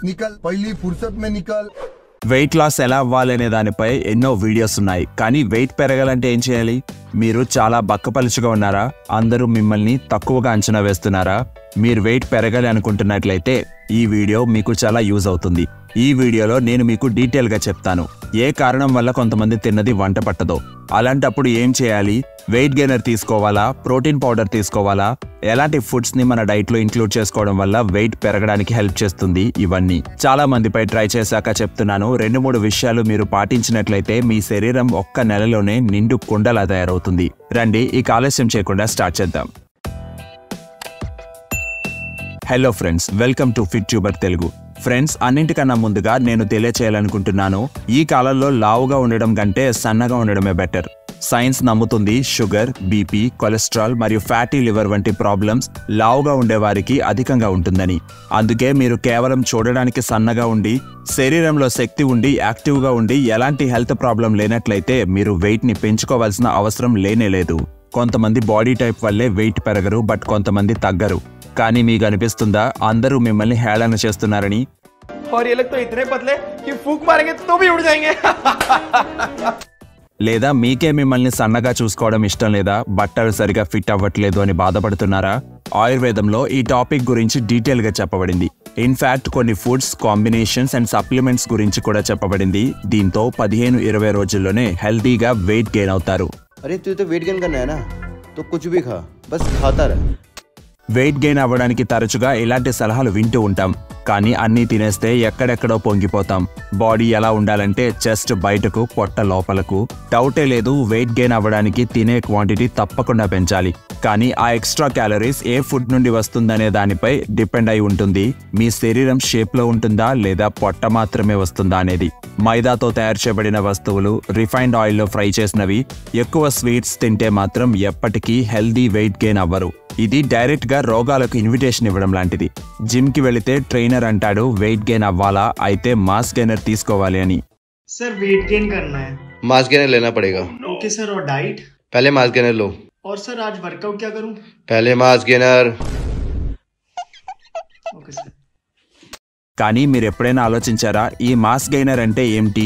निकल पहली फुर्सत में निकल। వెయిట్ లాస్ ఎలా అవ్వాలనే దానిపై ఎన్నో వీడియోస్ ఉన్నాయి. కానీ వెయిట్ పెరగాలంటే ఏం చేయాలి? మీరు చాలా బక్కపలుచుగా ఉన్నారా? అందరూ మిమ్మల్ని తక్కువగా అంచనా వేస్తున్నారా? మీరు వెయిట్ పెరగాలి అనుకుంటున్నట్లయితే ఈ వీడియో మీకు చాలా యూజ్ అవుతుంది. ఈ వీడియోలో నేను మీకు డీటెయిల్గా చెప్తాను ఏ కారణం వల్ల కొంతమంది తిన్నది వంట పట్టదో, అలాంటప్పుడు ఏం చేయాలి, వెయిట్ గెయినర్ తీసుకోవాలా, ప్రోటీన్ పౌడర్ తీసుకోవాలా, ఎలాంటి ఫుడ్స్ ని మన డైట్ లో ఇంక్లూడ్ చేసుకోవడం వల్ల వెయిట్ పెరగడానికి హెల్ప్ చేస్తుంది. ఇవన్నీ చాలా మందిపై ట్రై చేశాక చెప్తున్నాను. 2-3 విషయాలు మీరు పాటించినట్లయితే మీ శరీరం ఒక్క నెలలోనే నిండు కుండలా తయారవుతుంది. రండి ఇక ఆలస్యం చేయకుండా స్టార్ట్ చేద్దాం. Hello friends, welcome to fit tuber Telugu. Friends, అన్నింటికన్నా ముందుగా నేను తెలియచేయాలనుకుంటున్నాను, ఈ కాలంలో లావుగా ఉండడం కంటే సన్నగా ఉండడమే బెటర్. సైన్స్ నమ్ముతుంది షుగర్, బీపీ, కొలెస్ట్రాల్ మరియు ఫ్యాటీ లివర్ వంటి ప్రాబ్లమ్స్ లావుగా ఉండేవారికి అధికంగా ఉంటుందని. అందుకే మీరు కేవలం చూడడానికి సన్నగా ఉండి శరీరంలో శక్తి ఉండి యాక్టివ్గా ఉండి ఎలాంటి హెల్త్ ప్రాబ్లం లేనట్లయితే మీరు వెయిట్ని పెంచుకోవాల్సిన అవసరం లేనేలేదు. కొంతమంది బాడీ టైప్ వల్లే వెయిట్ పెరగరు, బట్ కొంతమంది తగ్గరు. కానీ మీకు అనిపిస్తుందా అందరూ మిమ్మల్ని హేళన చేస్తున్నారని? లేదా మీకే మిమ్మల్ని సన్నగా చూసుకోవడం ఇష్టం లేదా, బట్టలు సరిగా ఫిట్ అవ్వట్లేదు అని బాధపడుతున్నారా? ఆయుర్వేదంలో ఈ టాపిక్ గురించి డీటెయిల్ గా చెప్పబడింది. ఇన్ఫాక్ట్ కొన్ని ఫుడ్స్ కాంబినేషన్స్ అండ్ సప్లిమెంట్స్ గురించి కూడా చెప్పబడింది. దీంతో 15-20 రోజుల్లోనే హెల్తీగా వెయిట్ గెయిన్ అవుతారు. अरे तू तो वेट गेन करना है ना, तो कुछ भी खा, बस खाता रह. వెయిట్ గెయిన్ అవ్వడానికి తరచుగా ఇలాంటి సలహాలు వింటూ ఉంటాం. కానీ అన్నీ తినేస్తే ఎక్కడెక్కడో పొంగిపోతాం. బాడీ ఎలా ఉండాలంటే చెస్ట్ బయటకు, పొట్ట లోపలకు. డౌటే లేదు, వెయిట్ గెయిన్ అవ్వడానికి తినే క్వాంటిటీ తప్పకుండా పెంచాలి. కానీ ఆ ఎక్స్ట్రా క్యాలరీస్ ఏ ఫుడ్ నుండి వస్తుందనే దానిపై డిపెండ్ అయి ఉంటుంది. మీ శరీరం షేప్లో ఉంటుందా లేదా పొట్ట మాత్రమే వస్తుందా అనేది. మైదాతో తయారు చేయబడిన వస్తువులు, రిఫైన్డ్ ఆయిల్లో ఫ్రై చేసినవి, ఎక్కువ స్వీట్స్ తింటే మాత్రం ఎప్పటికీ హెల్దీ వెయిట్ గెయిన్ అవ్వరు. ఇది డైరెక్ట్ గా రోగాలకు ఇన్విటేషన్ ఇవ్వడం లాంటిది. జిమ్ కి వెళితే ట్రైనర్ అంటాడు వెయిట్ గెయిన్ అవ్వాలా, అయితే మాస్ గెయినర్ తీసుకోవాలి అని. सर वेट गेन करना है, मास गेनर लेना पड़ेगा. Okay sir. और डाइट? पहले मास गेनर लो. और सर आज वर्कआउट क्या करूं? पहले मास गेनर. Okay sir. కానీ మీరు ఎప్పుడైనా ఆలోచించారా ఈ మాస్ గెయినర్ అంటే ఏమిటి?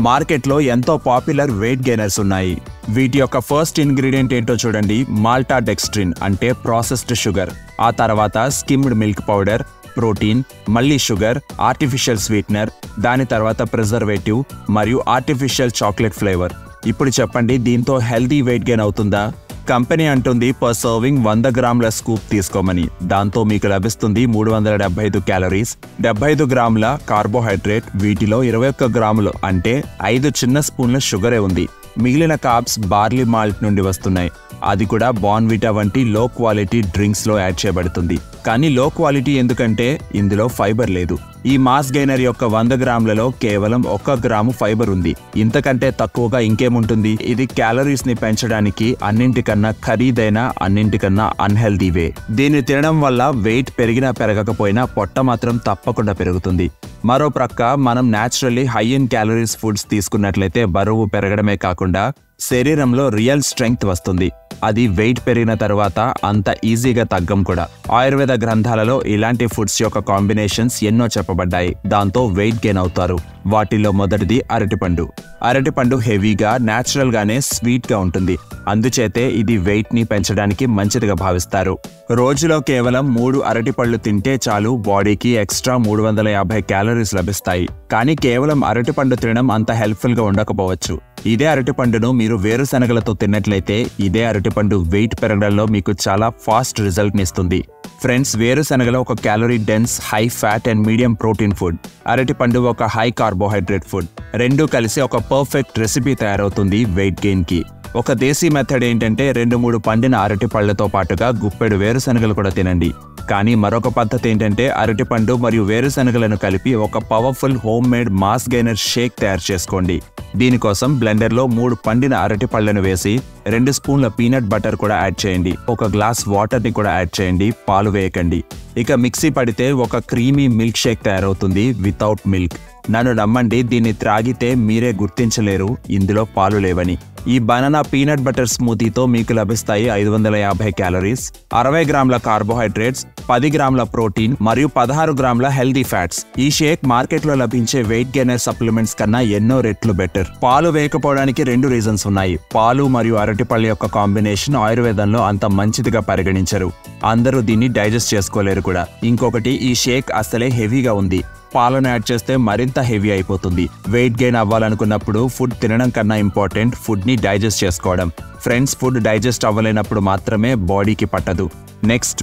మార్కెట్లో ఎంతో పాపులర్ వెయిట్ గెయినర్స్ ఉన్నాయి. వీటి యొక్క ఫస్ట్ ఇంగ్రీడియంట్ ఏంటో చూడండి. మాల్టా డెక్స్ట్రిన్ అంటే ప్రాసెస్డ్ షుగర్. ఆ తర్వాత స్కిమ్డ్ మిల్క్ పౌడర్, ప్రోటీన్, మళ్ళీ షుగర్, ఆర్టిఫిషియల్ స్వీట్నర్, దాని తర్వాత ప్రిజర్వేటివ్ మరియు ఆర్టిఫిషియల్ చాక్లెట్ ఫ్లేవర్. ఇప్పుడు చెప్పండి, దీంతో హెల్దీ వెయిట్ గెయిన్ అవుతుందా? కంపెనీ అంటుంది పర్ సర్వింగ్ 100 గ్రాముల స్కూప్ తీసుకోమని. దాంతో మీకు లభిస్తుంది 375 క్యాలరీస్, 75 గ్రాముల కార్బోహైడ్రేట్. వీటిలో 21 గ్రాములు అంటే 5 చిన్న స్పూన్ల షుగరే ఉంది. మిగిలిన కార్బ్స్ బార్లీ మాల్ట్ నుండి వస్తున్నాయి. అది కూడా బార్న్విటా వంటి లో క్వాలిటీ డ్రింక్స్ లో యాడ్ చేయబడుతుంది. కానీ లో క్వాలిటీ ఎందుకంటే ఇందులో ఫైబర్ లేదు. ఈ మాస్ గెయినర్ యొక్క 100 గ్రాములలో కేవలం 1 గ్రాము ఫైబర్ ఉంది. ఇంతకంటే తక్కువగా ఇంకేముంటుంది? ఇది క్యాలరీస్ ని పెంచడానికి అన్నింటికన్నా ఖరీదైన, అన్నింటికన్నా అన్హెల్దీ వే. దీన్ని తినడం వల్ల వెయిట్ పెరిగినా పెరగకపోయినా పొట్ట మాత్రం తప్పకుండా పెరుగుతుంది. మరో ప్రక్క మనం naturally high in calories foods తీసుకున్నట్లయితే బరువు పెరగడమే కాకుండా శరీరంలో రియల్ స్ట్రెంగ్త్ వస్తుంది. అది వెయిట్ పెరిగిన తర్వాత అంత ఈజీగా తగ్గం కూడా. ఆయుర్వేద గ్రంథాలలో ఇలాంటి ఫుడ్స్ యొక్క కాంబినేషన్స్ ఎన్నో చెప్పబడ్డాయి. దాంతో వెయిట్ గెయిన్ అవుతారు. వాటిల్లో మొదటిది అరటిపండు. అరటిపండు హెవీగా, న్యాచురల్ గానే స్వీట్ గా ఉంటుంది. అందుచేతే ఇది వెయిట్ ని పెంచడానికి మంచిదిగా భావిస్తారు. రోజులో కేవలం 3 అరటిపళ్ళు తింటే చాలు బాడీకి ఎక్స్ట్రా 350 క్యాలరీస్ లభిస్తాయి. కానీ కేవలం అరటిపండు తినడం అంత హెల్ప్ఫుల్ గా ఉండకపోవచ్చు. ఇదే అరటిపండును మీరు వేరుశనగలతో తిన్నట్లయితే ఇదే అరటిపండు వెయిట్ పెరగడంలో మీకు చాలా ఫాస్ట్ రిజల్ట్ నిస్తుంది. ఫ్రెండ్స్, వేరుశనగలో ఒక calorie dense, high fat and medium protein food. అరటిపండు ఒక హై కార్బోహైడ్రేట్ ఫుడ్. రెండూ కలిసి ఒక పర్ఫెక్ట్ రెసిపీ తయారవుతుంది వెయిట్ గెయిన్ కి. ఒక దేశీ మెథడ్ ఏంటంటే 2-3 పండిన అరటి పళ్లతో పాటుగా గుప్పెడు వేరుశనగలు కూడా తినండి. కానీ మరొక పద్ధతి ఏంటంటే అరటిపండు మరియు వేరుశనగలను కలిపి ఒక powerful home made mass gainer shake తయారు చేసుకోండి. దీనికోసం బ్లెండర్లో 3 పండిన అరటి పళ్లను వేసి 2 స్పూన్ల పీనట్ బటర్ కూడా యాడ్ చేయండి. 1 గ్లాస్ వాటర్ ని కూడా యాడ్ చేయండి. పాలు వేయకండి. ఇక మిక్సీ పడితే ఒక క్రీమీ మిల్క్ షేక్ తయారవుతుంది వితౌట్ మిల్క్. నన్ను నమ్మండి, దీన్ని త్రాగితే మీరే గుర్తించలేరు ఇందులో పాలు లేవని. ఈ బనానా పీనట్ బటర్ స్మూతీతో మీకు లభిస్తాయి 550 క్యాలరీస్, 60 గ్రాముల కార్బోహైడ్రేట్స్, 10 గ్రాముల ప్రోటీన్ మరియు 16 గ్రాముల హెల్దీ ఫ్యాట్స్. ఈ షేక్ మార్కెట్లో లభించే వెయిట్ గెయినర్ సప్లిమెంట్స్ కన్నా ఎన్నో రెట్లు బెటర్. పాలు వేయకపోవడానికి 2 రీజన్స్ ఉన్నాయి. పాలు మరియు అరటిపళ్ళ యొక్క కాంబినేషన్ ఆయుర్వేదంలో అంత మంచిదిగా పరిగణించరు, అందరూ దీన్ని డైజెస్ట్ చేసుకోలేరు కూడా. ఇంకొకటి, ఈ షేక్ అసలే హెవీగా ఉంది, పాలను యాడ్ చేస్తే మరింత హెవీ అయిపోతుంది. వెయిట్ గెయిన్ అవ్వాలనుకున్నప్పుడు ఫుడ్ తినడం కన్నా ఇంపార్టెంట్ ఫుడ్ ని డైజెస్ట్ చేసుకోవడం. ఫ్రెండ్స్, ఫుడ్ డైజెస్ట్ అవ్వలేనప్పుడు మాత్రమే బాడీకి పట్టదు. నెక్స్ట్,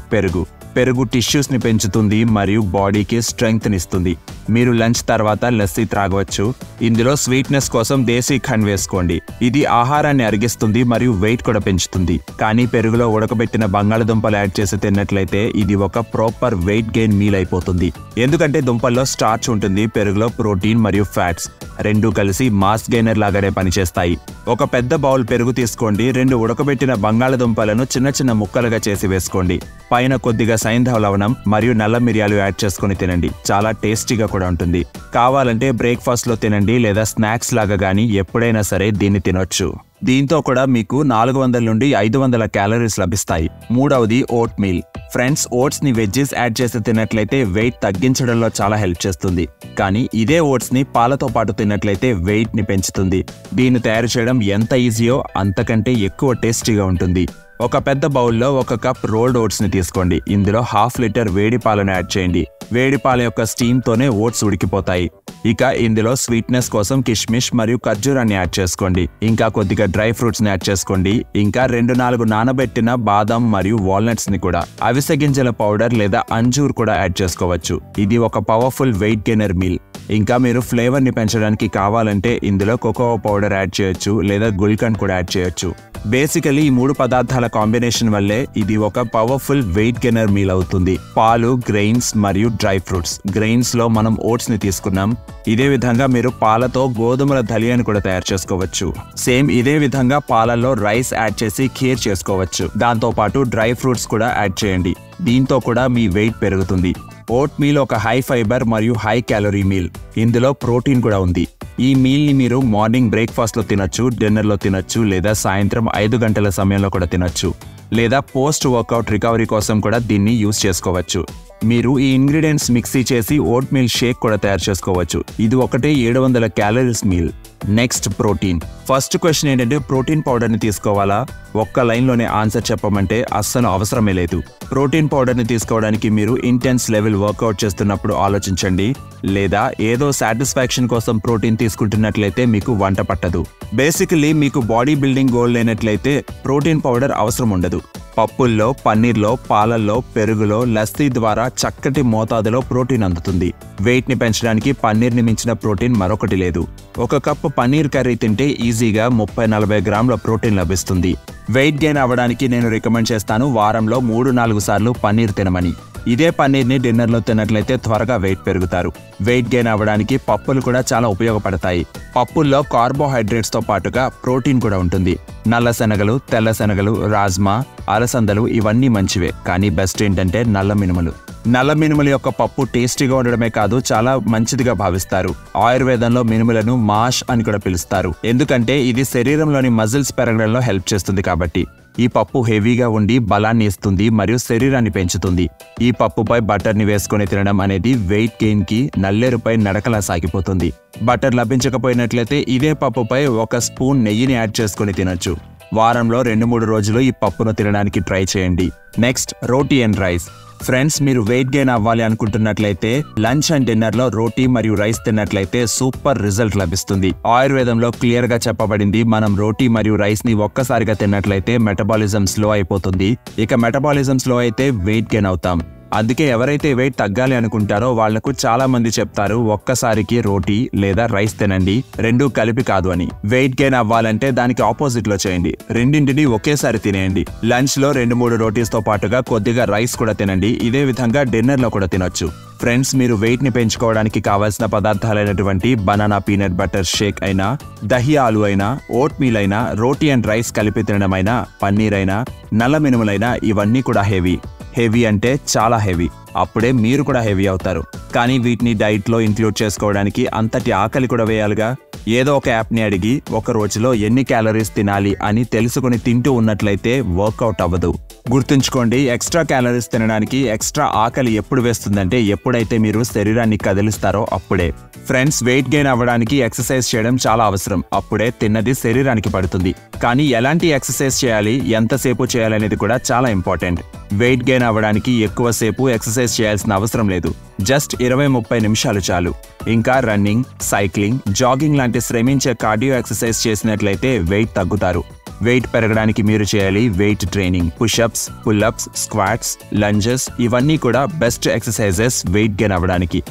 పెరుగు టిష్యూస్ ని పెంచుతుంది మరియు బాడీకి స్ట్రెంగ్త్ నిస్తుంది. మీరు లంచ్ తర్వాత లస్సీ త్రాగవచ్చు. ఇందులో స్వీట్నెస్ కోసం దేశీ ఖండ్ వేసుకోండి. ఇది ఆహారాన్ని అరిగిస్తుంది మరియు వెయిట్ కూడా పెంచుతుంది. కానీ పెరుగులో ఉడకబెట్టిన బంగాళదుంపలు యాడ్ చేసి తిన్నట్లయితే ఇది ఒక ప్రాపర్ వెయిట్ గెయిన్ మీల్ అయిపోతుంది. ఎందుకంటే దుంపల్లో స్టార్చ్ ఉంటుంది, పెరుగులో ప్రోటీన్ మరియు ఫ్యాట్స్ రెండూ కలిసి మాస్ గెయినర్ లాగానే పనిచేస్తాయి. ఒక పెద్ద బౌల్ పెరుగు తీసుకోండి, 2 ఉడకబెట్టిన బంగాళదుంపలను చిన్న చిన్న ముక్కలుగా చేసి వేసుకోండి. పైన కొద్దిగా సైంధవ లవణం మరియు నల్ల మిరియాలు యాడ్ చేసుకుని తినండి. చాలా టేస్టీగా కూడా ఉంటుంది. కావాలంటే బ్రేక్ఫాస్ట్ లో తినండి లేదా స్నాక్స్ లాగా గానీ ఎప్పుడైనా సరే దీన్ని తినొచ్చు. దీంతో కూడా మీకు 400 నుండి 500 క్యాలరీస్ లభిస్తాయి. మూడవది ఓట్ మీల్. ఫ్రెండ్స్, ఓట్స్ ని వెజ్జెస్ యాడ్ చేసి తిన్నట్లయితే వెయిట్ తగ్గించడంలో చాలా హెల్ప్ చేస్తుంది. కానీ ఇదే ఓట్స్ ని పాలతో పాటు తిన్నట్లయితే వెయిట్ ని పెంచుతుంది. దీన్ని తయారు చేయడం ఎంత ఈజీయో అంతకంటే ఎక్కువ టేస్టీగా ఉంటుంది. ఒక పెద్ద బౌల్లో 1 కప్ రోల్డ్ ఓట్స్ ని తీసుకోండి. ఇందులో 1/2 లీటర్ వేడి పాలను యాడ్ చేయండి. వేడి పాల యొక్క స్టీమ్ తోనే ఓట్స్ ఉడికిపోతాయి. ఇక ఇందులో స్వీట్నెస్ కోసం కిష్మిష్ మరియు ఖర్జూరాన్ని యాడ్ చేసుకోండి. ఇంకా కొద్దిగా డ్రై ఫ్రూట్స్ ని యాడ్ చేసుకోండి. ఇంకా 2-4 నానబెట్టిన బాదం మరియు వాల్నట్స్ ని కూడా, అవిసె గింజల పౌడర్ లేదా అంజూర్ కూడా యాడ్ చేసుకోవచ్చు. ఇది ఒక పవర్ఫుల్ వెయిట్ గెయినర్ మీల్. ఇంకా మీరు ఫ్లేవర్ ని పెంచడానికి కావాలంటే ఇందులో కోకో పౌడర్ యాడ్ చేయొచ్చు లేదా గుల్కండ్ కూడా యాడ్ చేయొచ్చు. బేసికలీ ఈ 3 పదార్థాల కాంబినేషన్ వల్లే ఇది ఒక పవర్ఫుల్ వెయిట్ గెయినర్ మీల్ అవుతుంది. పాలు, గ్రెయిన్స్ మరియు డ్రై ఫ్రూట్స్. గ్రెయిన్స్ లో మనం ఓట్స్ ని తీసుకున్నాం. ఇదే విధంగా మీరు పాలతో గోధుమల దలియాని కూడా తయారు చేసుకోవచ్చు. సేమ్ ఇదే విధంగా పాలల్లో రైస్ యాడ్ చేసి ఖీర్ చేసుకోవచ్చు. దాంతో పాటు డ్రై ఫ్రూట్స్ కూడా యాడ్ చేయండి. దీంతో కూడా మీ వెయిట్ పెరుగుతుంది. ఓట్ మీల్ ఒక హై ఫైబర్ మరియు హై క్యాలరీ మీల్. ఇందులో ప్రోటీన్ కూడా ఉంది. ఈ మీల్ ని మీరు మార్నింగ్ బ్రేక్ఫాస్ట్ లో తినొచ్చు, డిన్నర్ లో తినొచ్చు లేదా సాయంత్రం 5 గంటల సమయంలో కూడా తినొచ్చు. లేదా పోస్ట్ వర్కౌట్ రికవరీ కోసం కూడా దీన్ని యూజ్ చేసుకోవచ్చు. మీరు ఈ ఇంగ్రీడియంట్స్ మిక్సీ చేసి ఓట్ మీల్ షేక్ కూడా తయారు చేసుకోవచ్చు. ఇది ఒకటే 700 calories meal. Next, protein. First question ఏంటంటే ప్రోటీన్ పౌడర్ ని తీసుకోవాలా? ఒక్క లైన్లోనే ఆన్సర్ చెప్పమంటే అస్సలు అవసరమే లేదు. ప్రోటీన్ పౌడర్ ని తీసుకోవడానికి మీరు ఇంటెన్స్ లెవెల్ వర్కౌట్ చేస్తున్నప్పుడు ఆలోచించండి, లేదా ఏదో సాటిస్ఫాక్షన్ కోసం ప్రోటీన్ తీసుకుంటున్నట్లయితే మీకు వంట పట్టదు. బేసికలీ మీకు బాడీ బిల్డింగ్ గోల్ లేనట్లయితే ప్రోటీన్ పౌడర్ అవసరం ఉండదు. పప్పుల్లో, పన్నీర్లో, పాలల్లో, పెరుగులో, లస్సీ ద్వారా చక్కటి మోతాదులో ప్రోటీన్ అందుతుంది. వెయిట్ ని పెంచడానికి పన్నీర్ ని మించిన ప్రోటీన్ మరొకటి లేదు. 1 కప్పు పన్నీర్ కర్రీ తింటే ఈజీగా 30-40 గ్రాముల ప్రోటీన్ లభిస్తుంది. వెయిట్ గెయిన్ అవ్వడానికి నేను రికమెండ్ చేస్తాను వారంలో 3-4 సార్లు పన్నీర్ తినమని. ఇదే పన్నీర్ని డిన్నర్లో తిన్నట్లయితే త్వరగా వెయిట్ పెరుగుతారు. వెయిట్ గెయిన్ అవ్వడానికి పప్పులు కూడా చాలా ఉపయోగపడతాయి. పప్పుల్లో కార్బోహైడ్రేట్స్ తో పాటుగా ప్రోటీన్ కూడా ఉంటుంది. నల్ల శనగలు, తెల్ల శనగలు, రాజ్మా, అలసందలు ఇవన్నీ మంచివే. కానీ బెస్ట్ ఏంటంటే నల్ల మినుములు. నల్ల మినుముల యొక్క పప్పు టేస్టీగా ఉండడమే కాదు, చాలా మంచిదిగా భావిస్తారు. ఆయుర్వేదంలో మినుములను మాష్ అని కూడా పిలుస్తారు. ఎందుకంటే ఇది శరీరంలోని మజిల్స్ పెరగడంలో హెల్ప్ చేస్తుంది కాబట్టి. ఈ పప్పు హెవీగా ఉండి బలాన్ని ఇస్తుంది మరియు శరీరాన్ని పెంచుతుంది. ఈ పప్పుపై బటర్ని వేసుకుని తినడం అనేది వెయిట్ గెయిన్ కి నల్లేరుపై నడకలా సాగిపోతుంది. బటర్ లభించకపోయినట్లయితే ఇదే పప్పుపై 1 స్పూన్ నెయ్యిని యాడ్ చేసుకుని తినొచ్చు. వారంలో 2-3 రోజులు ఈ పప్పును తినడానికి ట్రై చేయండి. Next, roti and rice. Friends, మీరు వెయిట్ గెయిన్ అవ్వాలి అనుకుంటున్నట్లయితే లంచ్ అండ్ డిన్నర్ లో రోటీ మరియు రైస్ తిన్నట్లయితే సూపర్ రిజల్ట్ లభిస్తుంది. ఆయుర్వేదంలో క్లియర్ గా చెప్పబడింది, మనం రోటీ మరియు రైస్ ని ఒక్కసారిగా తిన్నట్లయితే మెటబాలిజం స్లో అయిపోతుంది. ఇక మెటబాలిజం స్లో అయితే వెయిట్ గెయిన్ అవుతాం. అందుకే ఎవరైతే వెయిట్ తగ్గాలి అనుకుంటారో వాళ్లకు చాలా మంది చెప్తారు ఒక్కసారికి రోటీ లేదా రైస్ తినండి, రెండూ కలిపి కాదు అని. వెయిట్ గెయిన్ అవ్వాలంటే దానికి ఆపోజిట్ లో చేయండి, రెండింటిని ఒకేసారి తినేయండి. లంచ్ లో 2-3 రోటీస్ తో పాటుగా కొద్దిగా రైస్ కూడా తినండి. ఇదే విధంగా డిన్నర్ లో కూడా తినొచ్చు. ఫ్రెండ్స్, మీరు వెయిట్ ని పెంచుకోవడానికి కావాల్సిన పదార్థాలైనటువంటి బనానా పీనట్ బటర్ షేక్ అయినా, దహి ఆలు అయినా, ఓట్ మీల్ అయినా, రోటీ అండ్ రైస్ కలిపి తినడం అయినా, పన్నీర్ అయినా, నల్ల మినుములైనా ఇవన్నీ కూడా హెవీ అంటే చాలా హెవీ. అప్పుడే మీరు కూడా హెవీ అవుతారు. కానీ వీటిని డైట్లో ఇంక్లూడ్ చేసుకోవడానికి అంతటి ఆకలి కూడా వేయాలిగా. ఏదో ఒక యాప్ని అడిగి ఒక రోజులో ఎన్ని క్యాలరీస్ తినాలి అని తెలుసుకుని తింటూ ఉన్నట్లయితే వర్కౌట్ అవ్వదు. గుర్తుంచుకోండి, ఎక్స్ట్రా క్యాలరీస్ తినడానికి ఎక్స్ట్రా ఆకలి ఎప్పుడు వేస్తుందంటే ఎప్పుడైతే మీరు శరీరాన్ని కదిలిస్తారో అప్పుడే. ఫ్రెండ్స్, వెయిట్ గెయిన్ అవ్వడానికి ఎక్సర్సైజ్ చేయడం చాలా అవసరం. అప్పుడే తిన్నది శరీరానికి పడుతుంది. కానీ ఎలాంటి ఎక్సర్సైజ్ చేయాలి, ఎంతసేపు చేయాలనేది కూడా చాలా ఇంపార్టెంట్. వెయిట్ గెయిన్ అవ్వడానికి ఎక్కువసేపు ఎక్సర్సైజ్ చేయాల్సిన అవసరం లేదు. జస్ట్ 20-30 నిమిషాలు చాలు. ఇంకా రన్నింగ్, సైక్లింగ్, జాగింగ్ లాంటి శ్రమించే కార్డియో ఎక్సర్సైజ్ చేసినట్లయితే వెయిట్ తగ్గుతారు. వెయిట్ పెరగడానికి మీరు చేయాలి weight training. Push-ups, pull-ups, squats, lunges ఇవన్నీ కూడా బెస్ట్ ఎక్సర్సైజెస్ వెయిట్ గెయిన్ అవ్వడానికి.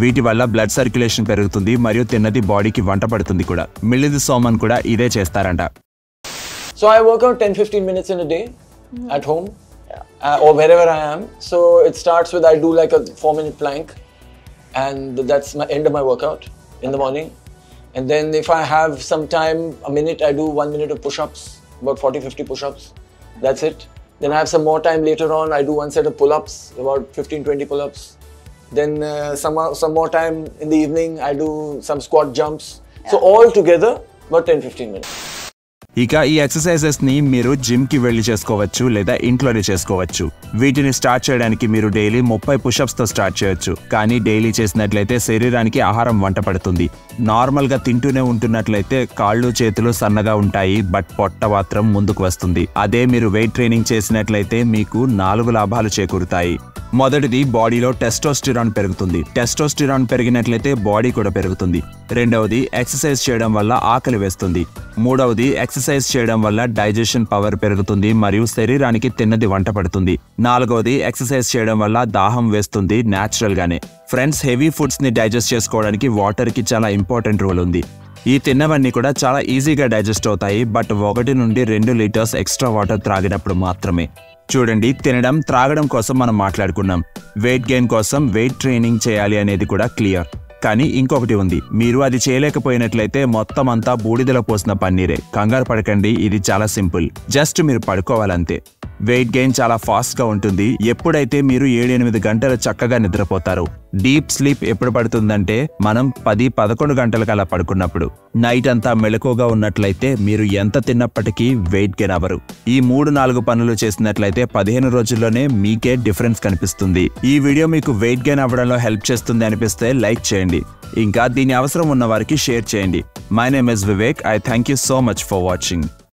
వీటి వల్ల బ్లడ్ సర్క్యులేషన్ పెరుగుతుంది మరియు తిన్నది బాడీకి వంట పడుతుంది కూడా. మిలింద్ సోమన్ కూడా ఇదే చేస్తారంట. So I work out 10-15 minutes in a day at home or wherever I am. So it starts with I do like a 4-minute plank, and that's my end of my workout in the morning. And then if I have some time, a minute, I do 1 minute of push-ups, about 40-50 push-ups. That's it. Then I have some more time later on. I do one set of pull-ups, about 15-20 pull-ups. Then some more time in the evening, I do some squat jumps. So all together, about 10-15 minutes. ఇక ఈ exercises ని మీరు gym కి వెళ్లి చేసుకోవచ్చు లేదా ఇంట్లోనే చేసుకోవచ్చు. వీటిని స్టార్ట్ చేయడానికి మీరు డైలీ 30 పుషప్స్ తో స్టార్ట్ చేయొచ్చు. కానీ డైలీ చేసినట్లయితే శరీరానికి ఆహారం వంట పడుతుంది. నార్మల్ గా తింటూనే ఉంటున్నట్లయితే కాళ్ళు చేతులు సన్నగా ఉంటాయి, బట్ పొట్ట మాత్రం ముందుకు వస్తుంది. అదే మీరు వెయిట్ ట్రైనింగ్ చేసినట్లయితే మీకు 4 లాభాలు చేకూరుతాయి. మొదటిది, బాడీలో టెస్టోస్టిరాన్ పెరుగుతుంది. టెస్టోస్టిరాన్ పెరిగినట్లయితే బాడీ కూడా పెరుగుతుంది. రెండవది, ఎక్సర్సైజ్ చేయడం వల్ల ఆకలి వేస్తుంది. మూడవది, ఎక్సర్సైజ్ చేయడం వల్ల డైజెషన్ పవర్ పెరుగుతుంది మరియు శరీరానికి తిన్నది వంట పడుతుంది. నాలుగవది, ఎక్సర్సైజ్ చేయడం వల్ల దాహం వేస్తుంది న్యాచురల్ గానే. ఫ్రెండ్స్, హెవీ ఫుడ్స్ ని డైజెస్ట్ చేసుకోవడానికి వాటర్ కి చాలా ఇంపార్టెంట్ రోల్ ఉంది. ఈ తిన్నవన్నీ కూడా చాలా ఈజీగా డైజెస్ట్ అవుతాయి, బట్ 1 నుండి 2 లీటర్స్ ఎక్స్ట్రా వాటర్ త్రాగినప్పుడు మాత్రమే. చూడండి, తినడం, త్రాగడం కోసం మనం మాట్లాడుకున్నాం. వెయిట్ గెయిన్ కోసం వెయిట్ ట్రైనింగ్ చేయాలి అనేది కూడా క్లియర్. కానీ ఇంకొకటి ఉంది, మీరు అది చేయలేకపోయినట్లయితే మొత్తం అంతా బూడిదలో పోసిన పన్నీరే. కంగారు పడకండి, ఇది చాలా సింపుల్. జస్ట్ మీరు పడుకోవాలంతే. వెయిట్ గెయిన్ చాలా ఫాస్ట్ గా ఉంటుంది ఎప్పుడైతే మీరు 7-8 గంటలు చక్కగా నిద్రపోతారు. డీప్ స్లీప్ ఎప్పుడు పడుతుందంటే మనం 10-11 గంటలకు అలా పడుకున్నప్పుడు. నైట్ అంతా మెలకుగా ఉన్నట్లయితే మీరు ఎంత తిన్నప్పటికీ వెయిట్ గెయిన్ అవ్వరు. ఈ 3-4 పనులు చేసినట్లయితే 15 రోజుల్లోనే మీకే డిఫరెన్స్ కనిపిస్తుంది. ఈ వీడియో మీకు వెయిట్ గెయిన్ అవ్వడంలో హెల్ప్ చేస్తుంది అనిపిస్తే లైక్ చేయండి. ఇంకా దీని అవసరం ఉన్న వారికి షేర్ చేయండి. My name is Vivek. I thank you so much for watching.